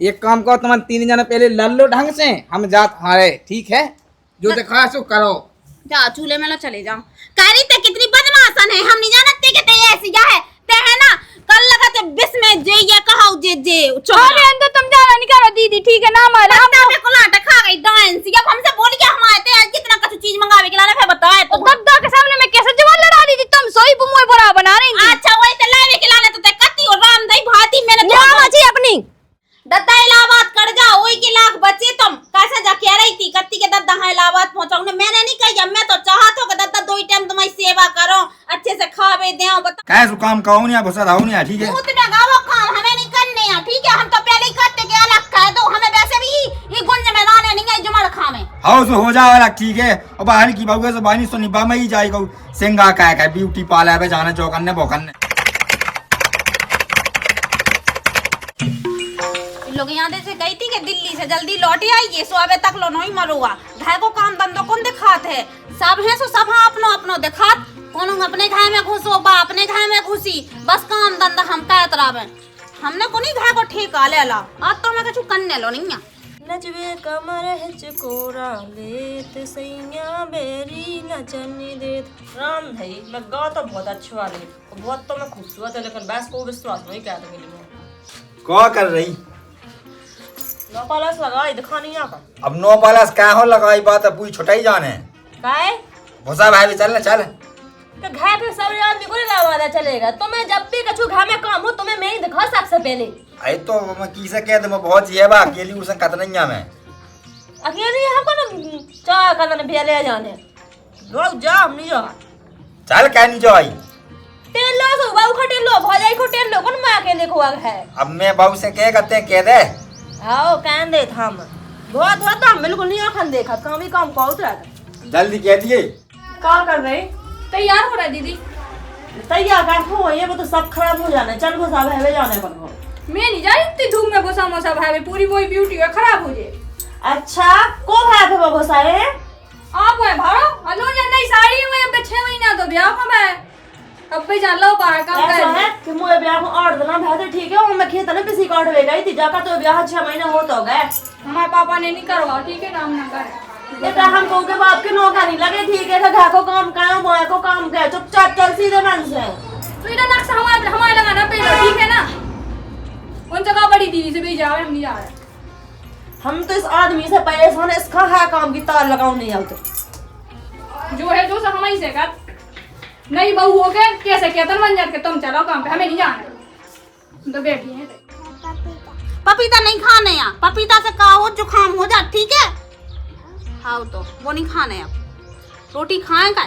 एक काम करो, तुम 3 जने पहले लड़ लो ढंग से, हम जात हारे, ठीक है? जो दिखाया सो करो। जा चूल्हे में लो चले जाओ। कह रही थे कितनी बदमाशन है, हम नहीं जानते कि ते ऐसी क्या है। ते है ना कल लगा ते बिस में जे ये कहाओ जे अरे अंदर तुम जाना नहीं करो दीदी, ठीक है ना? हमारे हम पे कुलाटा खा गई डांस। अब हमसे बोल के हम आए थे आज कितना कुछ चीज मंगावे के लाने फिर बताए तो दद्दा के सामने मैं कैसे जवान लड़ा दी थी? तुम सोई बुमोई बुरा बना रही थी। अच्छा वही तो लावे के लाने तो ते कत्ती और राम दई भाती मैंने क्या मची अपनी दद्दा इलाहाबाद कर जा, ओई के लाख बचे तुम कैसे जा कह रही थी कत्ती के दद्दा हां इलाहाबाद पहुंचाऊं। मैंने नहीं कही, मैं तो चाहत हो कि दद्दा 2 टाइम तुम्हारी सेवा करो, अच्छे से खावे देओ। बता कैसे काम कहो नहीं, भूसा दाओ नहीं, ठीक है? उतना गावो काम हमें नहीं करने हैं, ठीक है? हम तो पहले ही करते के अलग कह दो, हमें वैसे भी ये गुंज में लाने नहीं है जुमड़ खावे। हाउ से हो जाओ अलग, ठीक है? और बाहर की बाबू से बानी सो निभा में ही जाएगा सिंगा का ब्यूटी पार्लर पे जाना चौकन्ने बोकन्ने। लोग यहाँ से गई थी कि दिल्ली से जल्दी लौटे आइए, सो अबे तक लो नहीं मरुआ। घर को काम धंधो कौन दिखात है? सब है सो सब अपनो अपनो दिखात। कौन अपने घर में घुसो बा अपने घर में घुसी, बस काम धंधा हम कहत रावे। हमने कोनी घर को ठेका ले ला, आज तो हमें कुछ करने लो नहीं। नचबे कमर हिचकोरा लेत सैया बेरी नचनी देत। राम भाई मैं गा तो बहुत अच्छा वाली, बहुत तो मैं खूबसूरत है, लेकिन बस को विश्वास नहीं क्या था मेरे। क्या कर रही? नौ पालस लगाई दिखानी यहाँ पर। अब 9 पालस क्या हो लगाई, बात है पूरी छुटाई जाने। काय भूसा भाई भी चल ना, चल। तो घर पे सब आदमी को लवाना चलेगा। तुम्हें जब भी कछु घर में काम हो तुम्हें मैं ही दिखा सबसे पहले। आई तो मैं किसे कह दूं, मैं बहुत ये बा अकेली उसे कतनैया में अकेले हमको ना चाह करना भी ले जाने लोग जा, हम नहीं जा। चल क्या नहीं जाई? तेल लो सो बाबू खटेल लो भौजाई को तेल लो, कौन मैं अकेले को है। अब मैं बाबू से कह करते हैं, कह दे। आओ कहन दे था हम बहुत बहुत हम बिल्कुल नहीं आखन देखा, काम ही काम को उतरा जल्दी कह दिए। क्या कर रहे? तैयार हो रहा है दीदी। तैयार कर हो ये वो तो सब खराब हो जाना। चल वो सब है जाने पर हो। मैं नहीं जा रही इतनी धूप में घुसा मोसा भाई, पूरी वही ब्यूटी है खराब हो जाए। अच्छा को है फिर वो सारे आप है भाड़ो हलो या नहीं साड़ी में अब 6 महीना तो ब्याह को मैं अब भी जान लो बाहर काम कर। ऐसा है कि मोए ब्याह को और देना भैते ठीक है। और मैं खेत में किसी काट वे गई थी जाकर तो ब्याह 6 महीने हो तो गए। हमारे पापा ने नहीं करवा, ठीक है? काम ना करे बेटा हम को के बाप के नौका नहीं लगे, ठीक है? घर को काम करो मोए को काम कर, चुपचाप चल सीधे मन से। तो इधर नक्शा हमारे लगाना पड़ेगा, ठीक है ना? उन जगह बड़ी दीदी से भी जावे, हम नहीं जा रहे। हम तो इस आदमी से परेशान है, इसका है काम की तार लगाओ नहीं आते जो है जो सब हम ही से कर नहीं बहू हो गए कैसे कहतन बन जाते तुम चलो काम पे, हमें नहीं जाना। तो बैठी है पपीता नहीं खाने यहाँ, पपीता से का हो जुकाम हो जा, ठीक है? हाँ तो वो नहीं खाने, अब रोटी खाए का।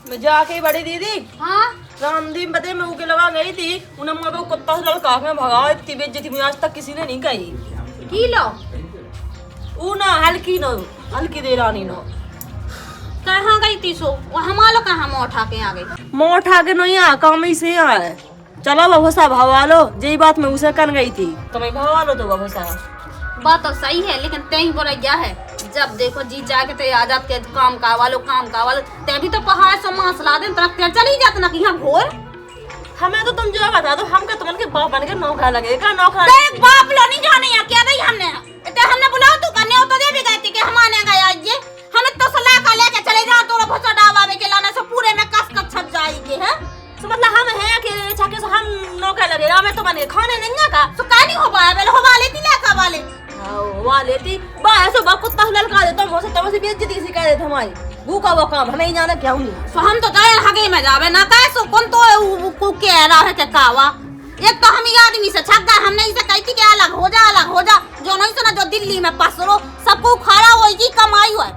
मैं जाके बड़ी दीदी हाँ रामदीप बते मैं उके लगा गई थी, उन्हें मुझे को कुत्ता से लड़का के भगाओ। इतनी बेइज्जती मुझे आज तक किसी ने नहीं कही। किलो ऊ ना हल्की न हल्की दे रानी न कहाँ गई थी सो वो हमारा कहाँ मुँह उठा के आ गई। मुँह उठा के नहीं आ काम ही से आ चलो बभूसा भगवा लो। यही बात मैं उसे कर गई थी, तुम्हें भगवा लो तो बभूसा। बात तो सही है लेकिन तय बोला क्या है, जब देखो जी जाके ते आजाद के काम का वालो ते भी तो पहाड़ से मांस ला दे तरफ तेल चली जात ना कि यहाँ घोर। हमें तो तुम जो बता दो, हम क्या तुम्हारे बाप बन के नौका लगेगा नौका। देख बाप लो नहीं जाने यहाँ क्या नहीं हमने ते हमने बुलाओ तू करने हो तो दे भी गई थी कि हम आने गए आज ये हमें तो सलाह का लेके चले जाओ तो भसा डावा के लाने से पूरे में कस कस छप जाएगी है। तो मतलब हम हैं अकेले छके से हम नौका लगेगा। हमें तो बने खाने नहीं का तो का नहीं हो पाया पहले हो वाले थी लेका वाले वाले थी बा ऐसे बा कुत्ता ललका देता मुझसे तमसे बेइज्जती सी कर देता हमारी भूखा वो काम हमें ही जाना क्या हुई। तो हम तो जाए हगे में जावे ना कैसो कौन तो कह रहा है कि कावा एक तो हम आदमी से छक गए, हमने इसे कही थी कि अलग हो जा जो नहीं सुना जो दिल्ली में पसरो सबको खड़ा होगी कमाई हुआ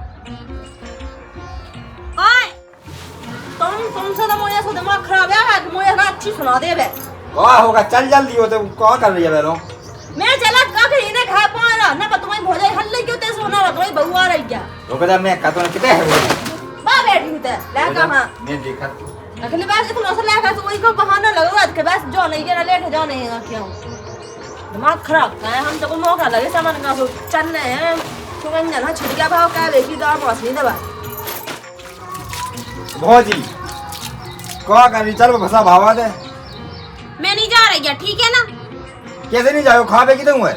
तुमसे तो मुझे सो दिमाग खराब है कि मुझे अच्छी सुना दे बे वाह होगा, चल जल्दी हो तो क्या कर रही है बेरो? मैं चला का के इन्हें खा पा रहा ना पर तुम्हारी भोजाई हल्ले क्यों ते सोना रहा तुम्हारी बहू आ रही क्या रुक जा मैं कहता हूं कितने है वो बा बैठी हूं ते ले कहां मैं देखा अगले बार इतना सा लेगा तो वही को बहाना लगवा के बस जो नहीं के लेके जाने है क्यों दिमाग खराब है। हम तो को मौका लगे सामान का सो चलने हैं तुम ना छिड़िया भाव का बेची दाम असली दबा भौजी क्या कर रही? चल भसा भावा दे। मैं नहीं जा रही है ठीक है ना, कैसे नहीं जाओ खावे की दूं है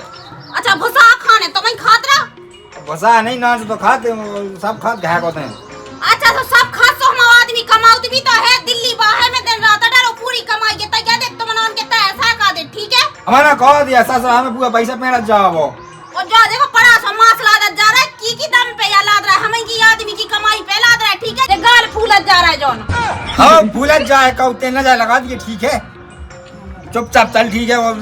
अच्छा भुसा खाने तो मैं खात रहा। बसा नहीं नाच तो खाते सब खात घाक होते हैं। अच्छा तो सब खास तो हम आदमी कमाऊत भी तो है दिल्ली बाहर में दिन रात डालो पूरी कमाई के तय दे तुम नाम के तय ऐसा का दे ठीक है। हमारा कह दिया ससुर हमें पूरा पैसा पेड़ जाओ वो और जो देखो पड़ा सो मास लादत जा रहा है की दम पे या लाद रहा है हमें की आदमी की कमाई पे लाद रहा है ठीक है। गाल फूलत जा रहा है जौन हाँ फूलत जाए कहते न जाए लगा दिए ठीक है चुपचाप चल ठीक है वो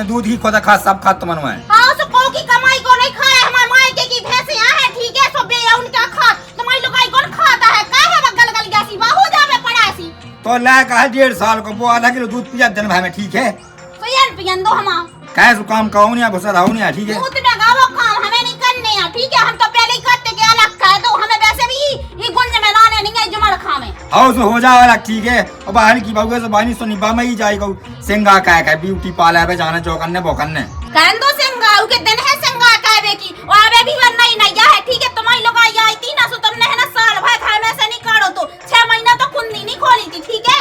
दूध ही खोदा खा सब खा तो मनवा है। हाँ उस को की कमाई को नहीं खाए हमारे मायके की भैंसे है ठीक है सो बे उनका खा तुम्हारी लुगाई कौन खाता है काहे बगल गल गैसी बाहू जावे पड़ासी तो ला का 1.5 साल को वो आधा किलो दूध पिया दिन भाई में ठीक है तो यार पियन दो हम कैसे काम कहूं नहीं भुसा रहूं नहीं ठीक है। दूध में गावो काम हमें नहीं करने हैं ठीक है हम तो पहले ही करते के अलग कह दो हमें वैसे भी ये गुंज में लाने नहीं है जुमड़ खावे हाउस हो जाओ अलग ठीक है और बाहर की बाबू से बानी सुनी बा में ही जाएगा सिंगा का ब्यूटी पार्लर पे जाना चौकन्ने बोकन्ने कहन दो सिंगाऊ के दिन है सिंगा कहबे की और अबे भी वन नहीं नहीं है ठीक है तुम्हारी लोग आई थी ना सो तुमने है ना साल भर घर में से निकालो तो 6 महीना तो कुंडी नहीं खोली थी ठीक है।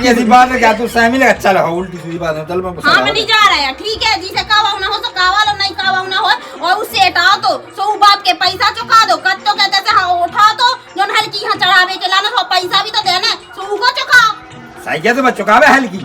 ये सी बात है क्या तू सहमी लगा चल हो उल्टी सीधी बात है चल मैं हां मैं नहीं जा रहा है ठीक है जिसे कावा ना हो तो कावा लो नहीं कावा ना हो और उससे हटाओ तो सो बाप के पैसा चुका दो कत तो कहते से हां उठा तो जोन हल्की यहां चढ़ावे के लाना तो पैसा भी तो देना सो उको चुकाओ सही है तो मैं चुकावे हल्की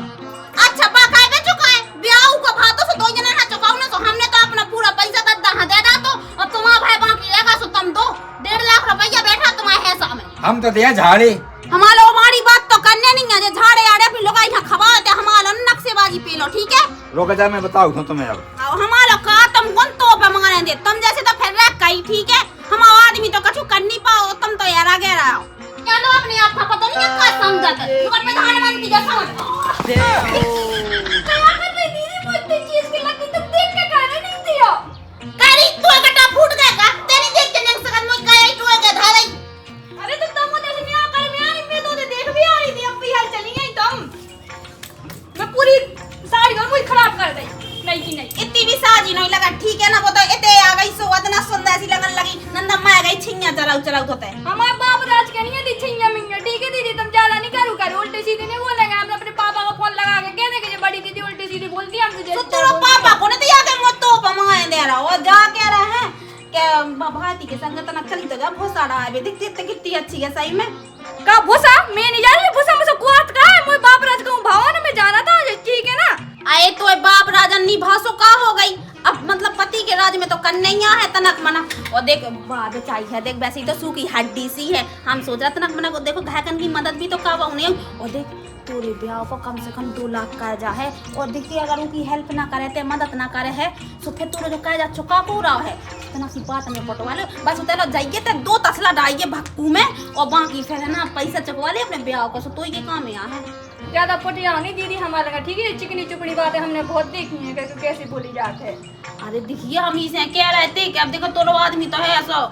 अच्छा बा काय पे चुकाए ब्याह को भातो से दो जना ना चुकाओ ना तो हमने तो अपना पूरा पैसा गद्दा हां दे दा तो अब तुम्हारा भाई बाकी रहेगा सो तुम दो 1.5 लाख रुपया बैठा तुम्हारे हिस्सा में हम तो दिया झाड़े हमारा हमारी बात तो करने नहीं है जे झाड़े आड़े फिर लोग यहां खवाते हमारा नक्शेबाजी पी लो ठीक है। रोक जा मैं बताऊं तो तुम्हें अब हमारा का तुम कौन तो पे मांगने दे तुम जैसे तो फिर रह गई ठीक है हमारा आदमी तो कछु कर नहीं पाओ तुम तो यार आगे रहो क्या लो अपने आप का पता नहीं क्या समझत तुम प्रधानमंत्री जैसा चीज की लगती तुम देख के कहने नहीं दियो करी तू कटा फूट गया तेरी देख के नहीं सकत मुझ का तू के धारई अरे तुम मुझे नहीं आ कर में आई मैं तो देख भी आ रही थी अब भी हाल चली गई तुम मैं पूरी साड़ी और मुझे खराब कर दी नहीं की नहीं इतनी भी साजी नहीं लगा ठीक है ना वो तो इतने आ गई सो इतना सुंदर सी लगन लगी नंदा मैं गई छिंगा चलाऊ होते हमारे बाप राज के नहीं दी छिंगा मिंगा ठीक है दीदी तुम ज्यादा नहीं करू उल्टी सीधी नहीं बोलेंगे हम अपने पापा को फोन लगा के कहने के बड़ी दीदी उल्टी सीधी बोलती है हम तुझे तो तेरा पापा को नहीं दिया के मत तो मंगाए दे रहा और जा के रहे हैं के भाती के संग तना चली तो जा भोसा रहा है देखते कितनी अच्छी है सही में का भोसा मैं नहीं जा रही भोसा मुझे कुआत का है मोय बाप राज को भवन में जाना था ठीक है ना आए तो बाप राजन नी भासो का हो गई अब मतलब पति के राज में तो कन्हैया है तनक मना और देख वाह बेचाई है देख वैसे ही तो सूखी हड्डी सी है हम सोच रहे तनक मना को देखो घाकन की मदद भी तो कावा उन्हें और देख तोरे ब्याह को कम से कम 2 लाख का जा है और देखिए अगर उनकी हेल्प ना करे ते मदद ना करे है तो फिर तोरे जो कह जा चुका पूरा है इतना सी बात में पटवा लो बस उतलो जाइए ते 2 तसला डालिए भक्कू में और बाकी फिर है ना पैसा चकवा ले अपने ब्याह को सो तो ये काम यहाँ है ज्यादा पटिया नहीं दीदी हमारे लगा ठीक है चिकनी चुपड़ी बातें हमने बहुत देखी है कि कैसे बोली जाती है। अरे देखिए हम इसे कह रहे थे कि अब देखो तोरो आदमी तो है ऐसा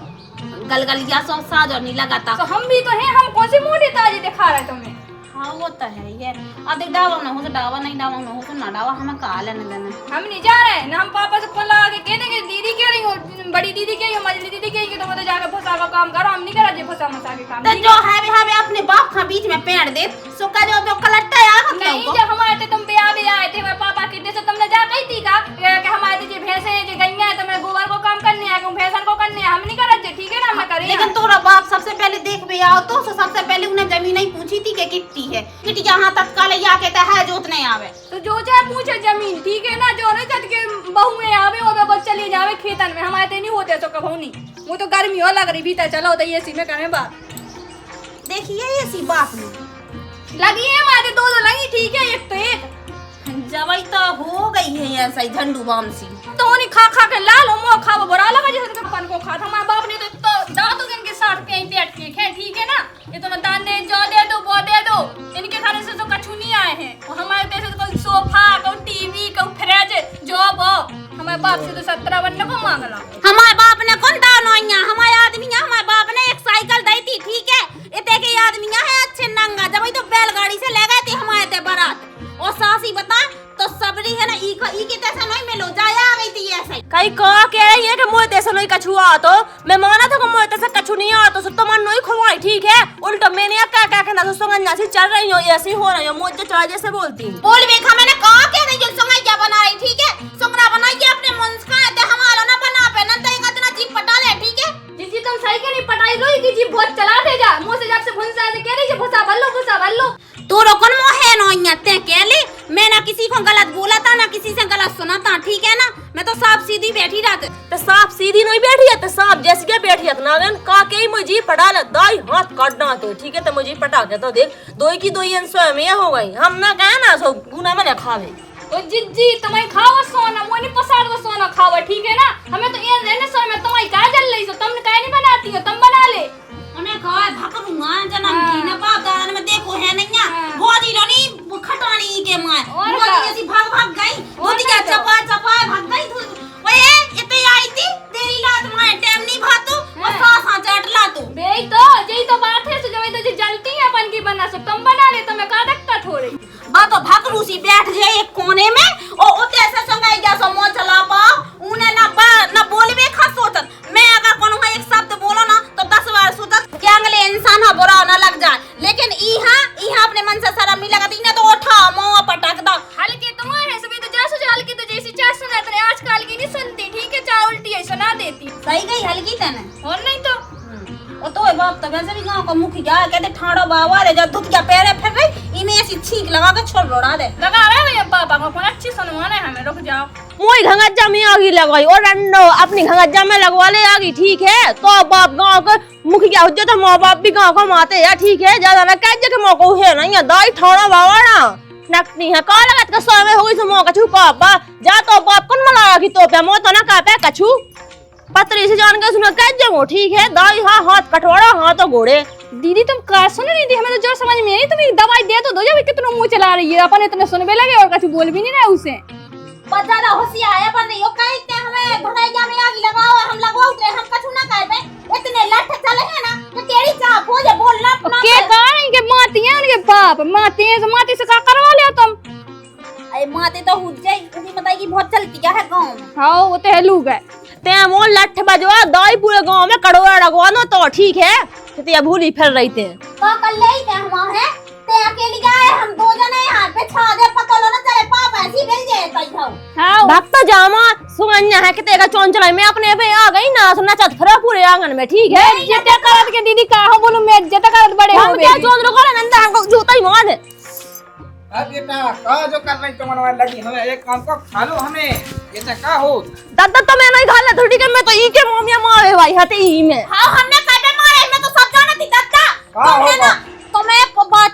गलगलिया सो साज और नहीं लगाता तो हम भी तो हैं हम कौन से मुंह देता जी दिखा रहे तुम्हें हाँ वो तो है ये अब देख डावा ना हो तो डावा नहीं डावा ना हो तो ना डावा हमें कहा लेने देने हम नहीं जा रहे ना हम पापा से फोन लगा के कहने के दीदी कह रही हो बड़ी दीदी कह रही हो मझली दीदी कह रही है तो वो तो जाके फंसा का काम करो हम नहीं करा जे फंसा मसा के काम तो जो है अपने बाप का बीच में पेड़ दे सो का जो कलट्टा यार नहीं जब हमारे थे तुम ब्याह भी आए थे मेरे पापा के से तुमने जा कही थी का कि हमारे जे भैंसे जे गैया है तो मैं गोबर को काम करने आया हूं भैंसन को करने हम नहीं करा जे ठीक है ना मैं करे लेकिन तोरा बाप सबसे पहले देख भी आओ तो सबसे पहले उन्हें जमीन ही पूछी थी कि कितनी है किटी यहाँ तक काले या कहता है जोत नहीं आवे तो जो चाहे पूछे जमीन ठीक है ना जो नहीं कट के बहू में आवे और बस चली जावे खेतन में हमारे ते नहीं होते तो कबहू नहीं वो तो गर्मी हो लग रही भीतर चलो तो एसी में करें बात देखिए एसी बाप में लगी है हमारे 2 लगी ठीक है एक तो एक जवाई तो हो गई है ऐसा ही झंडू बाम सी तो उन्हें खा खा के लाल हो मुंह खावा बुरा लगा जैसे अपन को खा हमारे बाप ने तो दांतों के इनके साथ के पेट के है ठीक है ना ये तो दान दे जो दे दो वो दे दो इनके खाने से तो कछु नहीं आए हैं और हमारे देश में कोई सोफा कोई टीवी कोई फ्रिज जॉब हो हमारे बाप से तो 17 बनने को मांगला हमारे बाप ने कौन दान होइया हमारे आदमी हमारे बाप ने एक साइकिल दी थी ठीक है इतने के आदमी है अच्छे नंगा जब तो बैलगाड़ी से ले गए थे हमारे ते बारात और सासी बता तो सबरी है ना ई के तैसा नहीं मिलो जाया आ गई थी ऐसे कई कह के रही है कि मोए तैसा नहीं कछु आ तो मैं माना था कि मोए तैसा कछु नहीं आ तो सब तो मन नहीं खवाई ठीक है उल्टा मैंने क्या क्या कहना तो संगन्या से चल रही हो ऐसे हो रही हो मुझे चढ़ा जैसे बोलती बोल बेखा मैंने कहा के नहीं जो संगैया बना रही ठीक है किसी से गलत सुना था, ठीक है ना? मैं तो साफ सीधी बैठी रहती। तो साफ सीधी नहीं बैठी है, तो साफ जैसी क्या बैठी है नागन का के मुझे पटा ले दाई हाथ काटना तो ठीक है। तो मुझे पटा के तो देख दो की 2 स्वयं में हो गई। हम ना कहे ना सो गुना में खावे ओ जिज्जी तुम्हें खाओ सोना मोनी पसार वो सोना खाओ, ठीक है ना? हमें तो ये रहने सो में तुम्हारी का जल रही सो तुमने काहे नहीं बनाती हो, तुम बना ले। उन्हें कहा भकरूंगा जन्म की न बाप दादा में देखो है नहीं बहुत ही रानी खटानी के मां और बहुत ही ऐसी भाग भाग गई बहुत ही चपा चपा भाग गई। ओए इतने आई थी तेरी लात मां टाइम नहीं भातू और सास हां चट ला तू बे तो यही तो बात है, जो तो जलती है अपन की बना सो तुम बना ले, तो मैं का दिक्कत हो रही। बा तो भकरूसी बैठ जाए एक कोने में और उते ऐसे संगाई जा सो मो चला पाओ उन्हें ना बोलबे खा सोचत। मैं अगर कोनो एक शब्द बोलो ना तो 10 बार सोचत कि अगले इंसान हा बुरा ना लग जाए, लेकिन इहा अपने मन से शर्म नहीं लगती ना तो उठा मुंह पटक दो। हल्की तुम्हारे सभी तो जैसे हल्की तो जैसी चार सुना तेरे आजकल की नहीं सुनती, ठीक है? चार उल्टी है सुना देती। सही गई हल्की तने और नहीं तो ओ तो बाप तो वैसे भी गांव का मुखिया कहते ठाड़ो बाबा रे जब धुतिया पैरे फिर रही इन्हें ऐसी छींक लगा के छोड़ रोड़ा दे लगा रहे भैया पापा को फोन अच्छी सुनवाना है हमें, रुक जाओ। मोई घंगज्जा में आगी लगवाई और रंडो अपनी घंगज्जा में लगवा ले आगी, ठीक है? तो बाप गांव के मुखिया हो जाए तो माँ बाप भी गांव को माते है, ठीक है? ज्यादा ना कह के मौका है नहीं दाई ठाड़ा बाबा ना नकनी है का लगत का सो में होई तो मौका छू पापा जा तो बाप कौन मला की तो पे मो तो ना का पे कछु पतरी से जान के सुना कह जमो, ठीक है? दाई हां हाथ कटवाड़ा हां तो घोड़े। दीदी तुम का सुन रही थी, हमें तो जो समझ में नहीं, तुम एक दवाई दे तो दो जब कितना मुंह चला रही है, अपन इतने सुनबे लगे और कुछ बोल भी नहीं रहे उसे। पर ज्यादा होशियार है पर नहीं हो कहते हमें भगाइया में आग लगाओ और हम लगवाओ रे हम कछु ना कह पे इतने लठ चले है ना तो तेरी चाप हो जा बोलना अपना के कारण इनके माती है उनके बाप माती है, तो माती से का करवा ले तुम? अरे माते तो हुज जाई उसी बताई कि बहुत चलती क्या है गांव में। हां वो तो हेलू गए ते मोल लठ बजवा दाई पूरे गांव में कड़ोरा लगवानो तो ठीक है? ते भूली फिर रही थे का कर ले ते हम है ते अकेली गए हम 2 जने यहां पे छा दे पता लो ना तेरे पाप ऐसी मिल जाए तई हो। हां भक्त जामा सुगन्या है कि तेरा चौंचला मैं अपने पे आ गई ना सुनना चाहत फिर पूरे आंगन में, ठीक है? इज्जत करत के दीदी का हो बोलूं मैं इज्जत करत बड़े हो हम क्या चौंचलो करे नंदा हमको जूता ही मार दे। अब बेटा का जो कर रही तो मनवा लगी हमें एक काम को खा लो हमें ऐसा का हो दादा तो मैं नहीं खाला थोड़ी के मैं तो ई के मोमिया मारे भाई हते ई में। हां हमने कबे मारे मैं तो सब जानती दादा हाँ, तुम है ना तुम्हें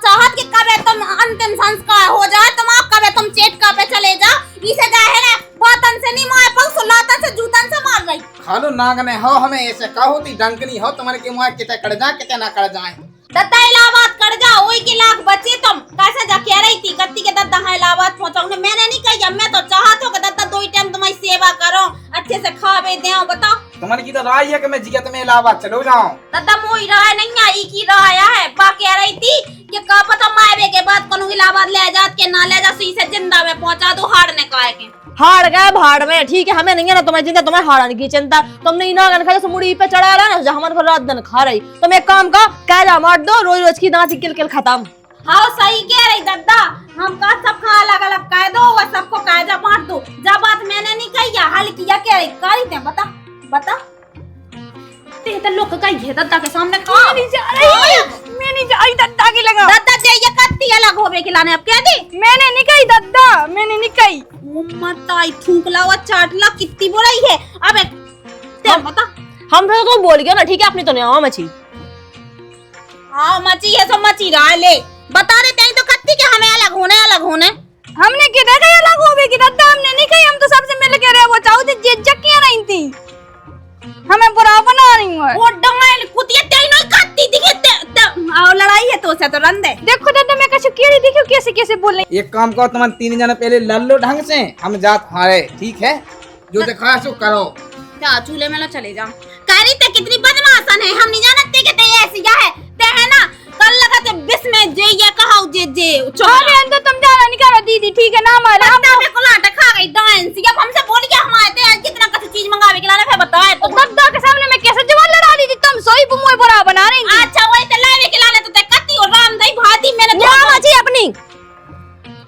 चाहत कि कबे तुम अंतिम संस्कार हो जाए तुम आप कबे तुम चेट का पे चले जा इसे जा है ना बातन से नहीं मार पर सुलातन से जूतन से मार रही खा लो नागने हो हमें ऐसे का होती डंकनी हो तुम्हारे के मुंह किते कड़ जा किते ना कड़ जाए दत्ता इलाहाबाद कर जा ओई के लाख बचे तुम कैसे जा कह रही थी कत्ती के दत्ता है इलाहाबाद पहुंचाऊंगे मैंने नहीं कही मैं तो चाहत हूं कि दत्ता 2 टाइम तुम्हारी सेवा करो अच्छे से खावे देओ बताओ तुम्हारी की तो राय है कि मैं जिया तुम्हें इलाहाबाद चलो जाऊं दत्ता मोई रहा नहीं आई की रहा है बा कह रही थी कि का पता मायवे के बाद कोनो इलाहाबाद ले जात के ना ले जा सी से जिंदा में पहुंचा दो हारने का है के हार गए भाड़ में, ठीक है? हमें नहीं है ना तुम्हें चिंता, तुम्हें हारने की चिंता। तुमने इना गन खाए मुड़ी पे चढ़ा रहा ना हमारे को रात दिन खा रही तुम एक काम का कैला मार दो रोज रोज की दांत किल किल खत्म। हाँ सही कह रही दद्दा हम का सब का अलग अलग कह दो वो सबको कायदा बांट दो जब बात मैंने नहीं कही या हल किया कह रही करी थे बता बता ते तो लोग का ये दद्दा के सामने का नहीं जा रही मैं नहीं जाई दद्दा की लगा दद्दा जे ये कत्ती अलग होवे के लाने अब कह दी मैंने नहीं कही दद्दा मैंने नहीं कही मत आई थूकला व चाटला कितनी बुराई है अबे ते बता हम तो बोल गया ना, ठीक है? अपनी तो नहीं आओ मची हाँ मची है सब मची रहा ले बता रहे थे तो कत्ती के हमें अलग होने हमने किधर कही अलग होवे की दद्दा हमने नहीं कही, हम तो सबसे मिल के रहे वो चाहू थी जे जक्कियां नहीं थी हमें बुरा बना रही है वो डंगाल कुतिया तेनो कत्ती दिखे और लड़ाई है तो से तो रंदे देखो दादा मैं कैसे कह रही देखो कैसे कैसे बोल रही। एक काम करो तुम 3 जने पहले लल्लो ढंग से हम जात हारे, ठीक है? जो दिखाया सो करो क्या चूल्हे में लो चले जाओ कह रही थे कितनी बदमाशन है हम नहीं जानते कि ते ऐसी क्या है ते है ना कल लगा ते बिस में जे ये कहाऊ जे अरे अंदर तुम जाना नहीं करो दीदी, ठीक है ना? हमारे हम पे कुलाट खा गई डांस अब हमसे बोल के हम आए थे कितना कच्ची चीज मंगावे के लाने फिर बताए तो दद्दा के सामने मैं कैसे जवान लड़ा दी थी तुम सोई बुमोई बुरा बना रही थी। अच्छा वही तो लावे के लाने तो ते कत्ती और राम दई भाती मैंने मची अपनी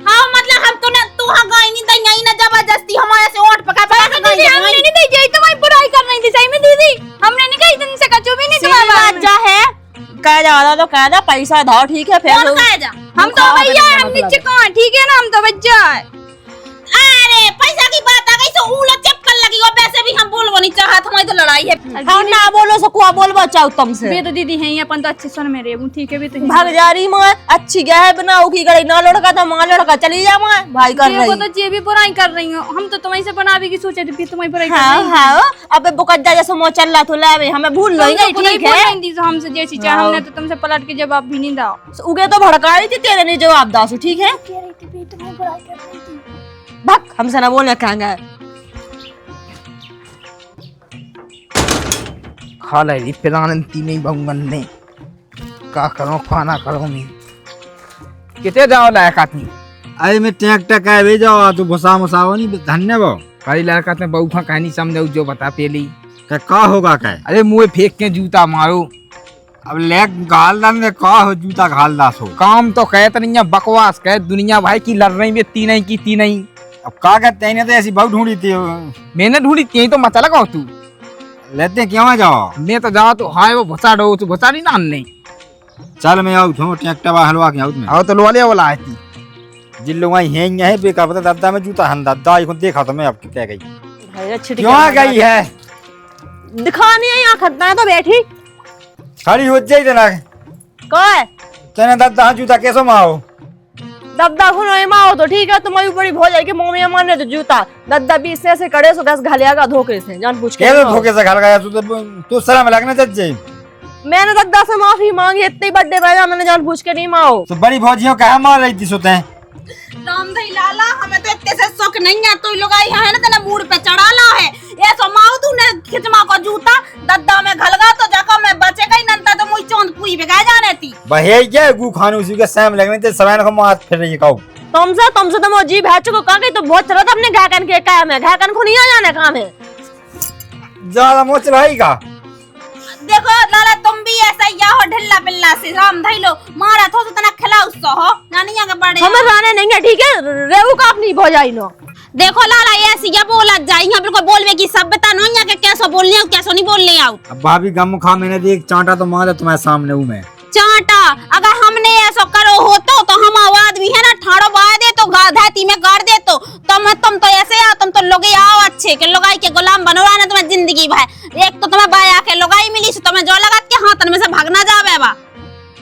हां मतलब हम तो ना तू हां गई नहीं दई नहीं ना जबरदस्ती हमारे से ओट पका दीदी हमने नहीं दी यही तुम्हारी बुराई कर रही थी सही में दीदी हमने नहीं कही दिन से कचू भी नहीं तुम्हारे बारे में जा है कह जा तो कह जा पैसा धाओ, ठीक है? फिर कौन कह जा हम तो भैया हम नीचे कहां, ठीक है ना? हम तो बच्चा है अरे हाथ हमारी तो लड़ाई है। हाँ ना बोलो सकुआ बोलबो चाहो तुमसे। बे तो दीदी है अपन तो अच्छे सुन मेरे ठीक है भी तो भाग जा रही माँ अच्छी क्या है बनाओ की गई ना लड़का था माँ लड़का चली जा माँ भाई कर रही। तो जे भी बुराई कर रही हो हम तो तुम्हारी से बनावे की सोचे थे फिर तुम्हारी बुराई कर हाँ रही हाँ अबे बुकद्दा जैसे मो चल रहा तो लावे हमें भूल लो ठीक है। हमसे जैसी चाहे हमने तो तुमसे पलट के जवाब भी नहीं दाओ। उगे तो भड़का रही थी तेरे नहीं जवाब दासु ठीक है। भग हमसे ना बोलने कहेंगे। खा ले पिलानती नहीं बहुगन ने का करो खाना करो नहीं किते जाओ लायक आती अरे मैं ट्रैक्टर का भेजा तो भुसा मुसाओ नहीं धन्य वो कई लायक आते बहु का कहानी समझाऊ जो बता पेली का होगा क्या। अरे मुँह फेंक के जूता मारो अब लेग घालदान ने का हो जूता घालदास हो काम तो कहते नहीं है बकवास कह दुनिया भाई की लड़ रही में तीन की तीन ही। अब का कहते हैं तो ऐसी बहुत ढूंढी थी मैंने ढूंढी थी तो मत लगाओ तू लेते क्यों जाओ मैं तो जाओ तो हाय वो भसा डो तो भसा नहीं नान चल मैं आऊँ छो ट्रैक्टर हलवा के आऊँ मैं आओ तो लोले वाला आती जिल्लो वहीं है बेकार पता दादा में जूता हन दादा को देखा तो मैं अब क्या गई भाई क्यों गई है दिखानी है यहाँ खतना है तो बैठी खड़ी हो जाई देना कह तेने दादा जूता कैसे माओ दद्दा खुनो माओ तो ठीक है तुम्हारी बड़ी भो जाएगी मोमिया माने तो जूता दद्दा 20 से कड़े सो 10 घलियागा धोखे से जान पूछ के कैसे धोखे से घर गया तू सलाम लगना चाहिए। मैंने दद्दा से माफी मांगी इतनी बड़े भाई मैंने जान पूछ के नहीं माओ तो बड़ी भौजियों कहा मार रही थी सोते हैं रामधई लाला हमें तो इतने से शौक नहीं है तो लोग आई है ना तेने मूड पे चढ़ा ला है ये सो माओ तूने खिचमा को जूता दद्दा में घलगा तो जका में बचे गई नंता तो मुई चोंद पुई बेगा जाने थी बहे क्या गु खाने उसी के सैम लगने थे सवेन को मार फिर रही कहू तुमसे तो मो जी भैच को कहा तो बहुत चला था अपने घाकन के काम है घाकन को नहीं आ जाने काम है ज्यादा मोच भाई का देखो लाला तुम भी ऐसा ही हो ढिल्ला बिल्ला से रामधई लो मारा तो तना खिलाओ सो हो नानिया के बड़े हमें रहने नहीं है ठीक है रेहू का अपनी भौजाई नो देखो लाला ऐसी या बोला जाई यहाँ बिल्कुल बोलवे की सभ्यता नहीं है कि कैसे बोलने आओ कैसे नहीं बोलने आओ। अब भाभी गम खा मैंने देख चांटा तो मारा तुम्हारे सामने हूँ मैं चांटा अगर हमने ऐसा करो होतो तो हम आवाज भी है ना ठाड़ो बाय दे तो धरती में गाड़ दे तो तुम तो ऐसे आ तुम तो लोग आओ अच्छे के लोगाई के गुलाम बनवा ना तुम्हें जिंदगी भाई एक तो तुम्हें बाया के लोगाई मिली तुम्हें जो लगा के हाथ में से भागना जावे बा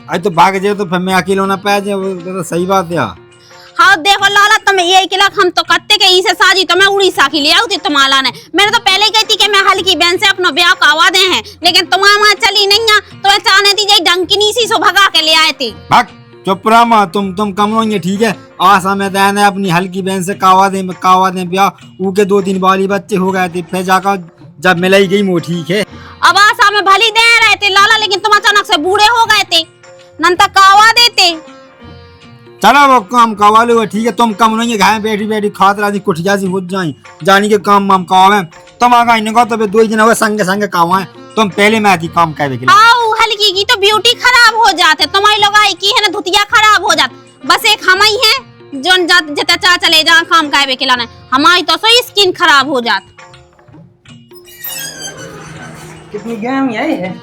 आज तो भाग जाए तो फिर मैं अकेले होना पाया जाए वो तो सही बात है। हाँ देखो लाला तुम्हें ये किला हम तो कत्ते के इसे साजी तो मैं उड़ीसा की ले आऊँ तुम्हारा ने मैंने तो पहले ही कही थी कि मैं हल्की बहन से अपना ब्याह करवा दे हैं लेकिन तुम्हारा वहाँ चली नहीं है तो चाहने थी जय डंकिनी सी सो भगा के ले आए थे। भाग चुप रहा माँ तुम कम रोइए ठीक है। आशा में दैन है अपनी हल्की बहन से कावा दे ब्याह ऊ के 2-3 बाली बच्चे हो गए थे फिर जाकर जब मिलाई गई वो ठीक है। अब आशा में भली दे रहे थे लाला लेकिन तुम अचानक से बूढ़े हो गए थे नंता कावा देते चलो वो काम कावा लो ठीक है। तुम कम नहीं घाय बैठी बैठी खात रही कुठिया सी हो जाई जानी के काम माम कावा तुम आगा इन को तो 2 दिन हो संगे संगे कावा है तुम पहले में आती काम करे के आओ हल्की की तो ब्यूटी खराब हो जाते तुम्हारी लोग आई की है ना धुतिया खराब हो जात बस एक हम ही है जोन जात जता चा चले जा काम करे के लाने हमारी तो सही स्किन खराब हो जात। कितनी गहम आई है।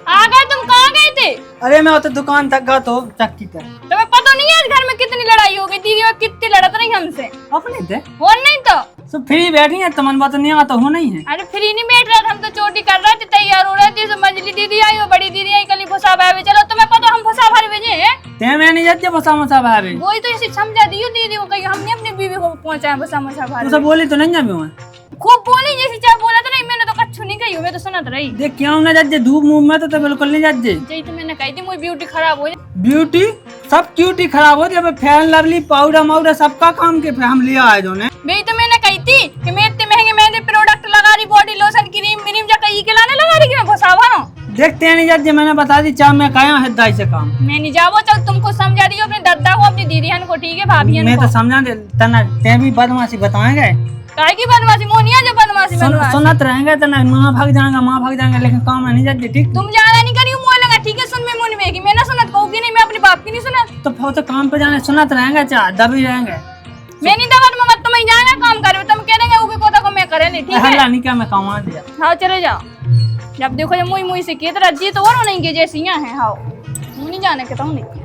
आ गए तुम कहाँ गए थे? अरे मैं तो दुकान तक गया तो चक्की तक। तुम्हें पता नहीं है घर में कितनी लड़ाई हो गई दीदी और कितनी लड़त रही हमसे अपने थे हो नहीं तो सब फ्री बैठी है तो मन बात नहीं आता हो नहीं है। अरे फ्री नहीं बैठ रहे थे हम तो चोटी कर रहे थे तैयार हो रहे थे तो मंजली दीदी आई और बड़ी दीदी आई कल भुसा भाई चलो तुम्हें पता हम भुसा भर भेजे हैं ते मैं नहीं जाती बसा मसा भाभी वही तो इसे समझा दियो दीदी को कही हमने अपनी बीवी को पहुंचाया भुसा मसा तू भर सब बोली तो नहीं जाबे मैं खूब बोली जैसी चाहे बोला तो नहीं मैंने तो कच्छु नहीं कही मैं तो सुनत रही देख क्यों ना जाजे धूप मुंह में तो बिल्कुल नहीं जाजे जही तो मैंने कही थी मुझे ब्यूटी खराब हो जाए ब्यूटी सब क्यूटी खराब हो जाए फेयर लवली पाउडर माउडर सबका काम के हम लिया आए जो ने भाई तो मैंने कही थी कि मैं इतने महंगे महंगे प्रोडक्ट लगा रही बॉडी लोशन क्रीम मिनीम जाकर ये खिलाने लगा रही कि मैं भसावा ना देखते हैं नहीं जाजे मैंने बता दी चाह मैं कहा है दाई से काम मैं नहीं जाओ चल तुमको समझा रही हो अपने दादा को अपनी दीदी को ठीक है भाभी मैं तो समझा दे तना ते भी बदमाशी बताएंगे काहे की बदमाशी मोनिया जो बदमाशी बदमाशी सुनत रहेंगे तो ना माँ भाग जाएंगे लेकिन काम नहीं जाते ठीक तुम ज्यादा नहीं करियो मोह लगा ठीक है सुन में मुन में कि मैं ना सुनत कहूँ कि नहीं मैं अपने बाप की नहीं सुनत तो फिर तो काम पे जाने सुनत रहेंगे चाह दबी रहेंगे मैं नहीं दबा तुम मत तुम जाएगा काम करे तुम कह देंगे ऊपर कोता को मैं करे नहीं ठीक है हल्ला नहीं क्या मैं कमा दिया हाँ चले जाओ जब देखो जब मुई मुई से की तरह जी तो और नहीं के जैसी यहाँ है हाँ नहीं जाने के तुम नहीं